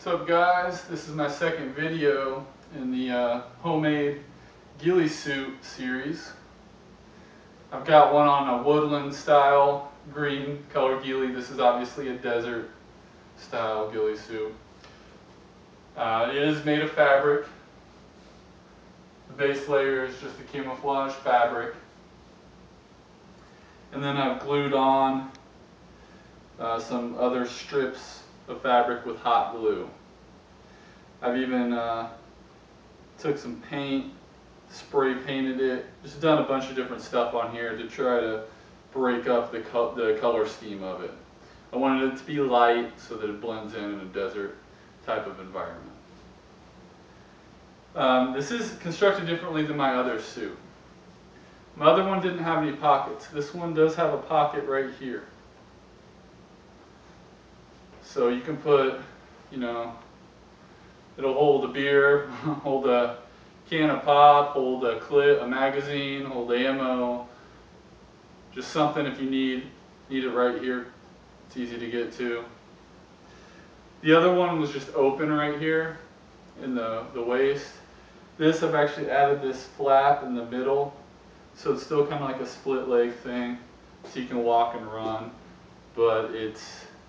What's up, guys? This is my second video in the homemade ghillie suit series. I've got one on a woodland style green color ghillie. This is obviously a desert style ghillie suit. It is made of fabric. The base layer is just a camouflage fabric. And then I've glued on some other strips of fabric with hot glue. I've even took some paint, spray painted it, just done a bunch of different stuff on here to try to break up the color scheme of it. I wanted it to be light so that it blends in a desert type of environment. This is constructed differently than my other suit. My other one didn't have any pockets. This one does have a pocket right here. So you can put, it'll hold a beer, hold a can of pop, hold a clip, a magazine, hold ammo, just something if you need it right here. It's easy to get to. The other one was just open right here in the waist. This, I've actually added this flap in the middle, so it's still kind of like a split leg thing, so you can walk and run, but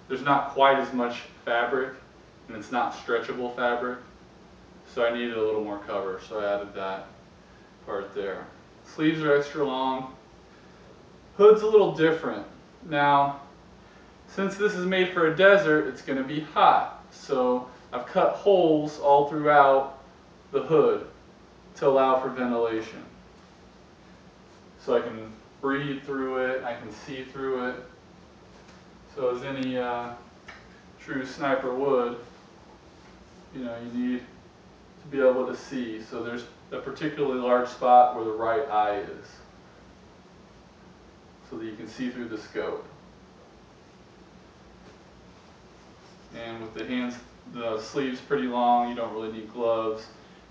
there's not quite as much fabric, and it's not stretchable fabric, so I needed a little more cover, so I added that part there. Sleeves are extra long. Hood's a little different. Now, since this is made for a desert, it's going to be hot, so I've cut holes all throughout the hood to allow for ventilation. So I can breathe through it, I can see through it. So as any true sniper would, you need to be able to see. So there's a particularly large spot where the right eye is, so that you can see through the scope. And with the sleeves pretty long, you don't really need gloves.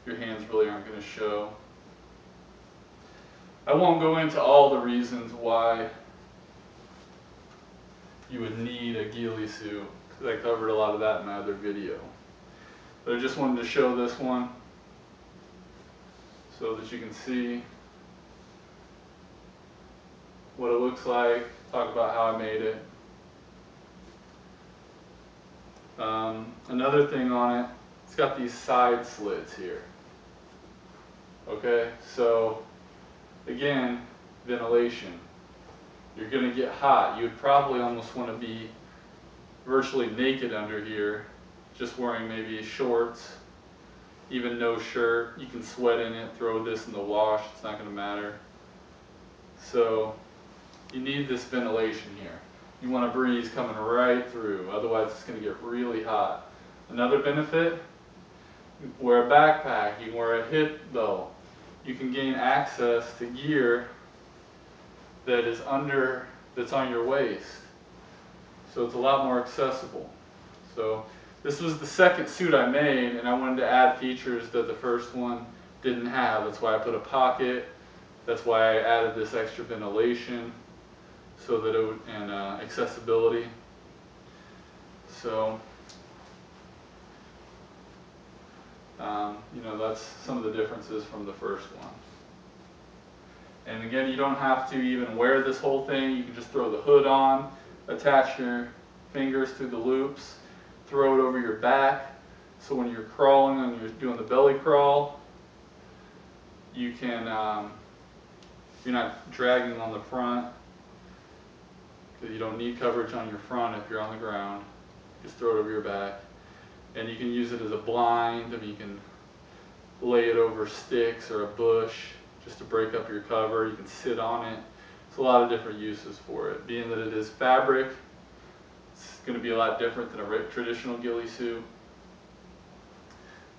Your hands really aren't going to show. I won't go into all the reasons why you would need a ghillie suit, because I covered a lot of that in my other video. But I just wanted to show this one so that you can see what it looks like, talk about how I made it. Another thing on it, it's got these side slits here. Okay, so again, ventilation. You're going to get hot. You would probably almost want to be virtually naked under here, just wearing maybe shorts, even no shirt. You can sweat in it, throw this in the wash, it's not going to matter. So you need this ventilation here. You want a breeze coming right through, otherwise it's going to get really hot. Another benefit, you can wear a backpack, you can wear a hip belt. You can gain access to gear that's on your waist. So it's a lot more accessible. So this was the second suit I made, and I wanted to add features that the first one didn't have. That's why I put a pocket. That's why I added this extra ventilation, so that it would, and accessibility. So, that's some of the differences from the first one. And again, you don't have to even wear this whole thing. You can just throw the hood on, attach your fingers to the loops, throw it over your back. So when you're crawling and you're doing the belly crawl, you can, you're not dragging on the front, because you don't need coverage on your front if you're on the ground. Just throw it over your back. And you can use it as a blind. I mean, you can lay it over sticks or a bush just to break up your cover. You can sit on it. It's a lot of different uses for it. Being that it is fabric, it's going to be a lot different than a traditional ghillie suit.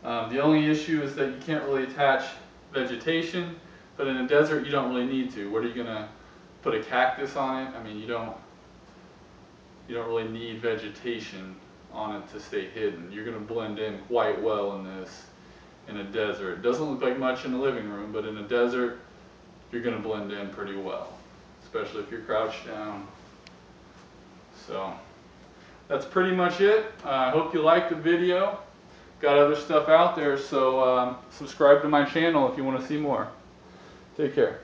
The only issue is that you can't really attach vegetation, but in a desert you don't really need to. What are you going to put a cactus on it? I mean, you don't really need vegetation on it to stay hidden. You're going to blend in quite well in this in a desert. It doesn't look like much in the living room, but in a desert you're going to blend in pretty well, especially if you're crouched down. So that's pretty much it. I hope you liked the video. got other stuff out there, so subscribe to my channel if you want to see more. Take care.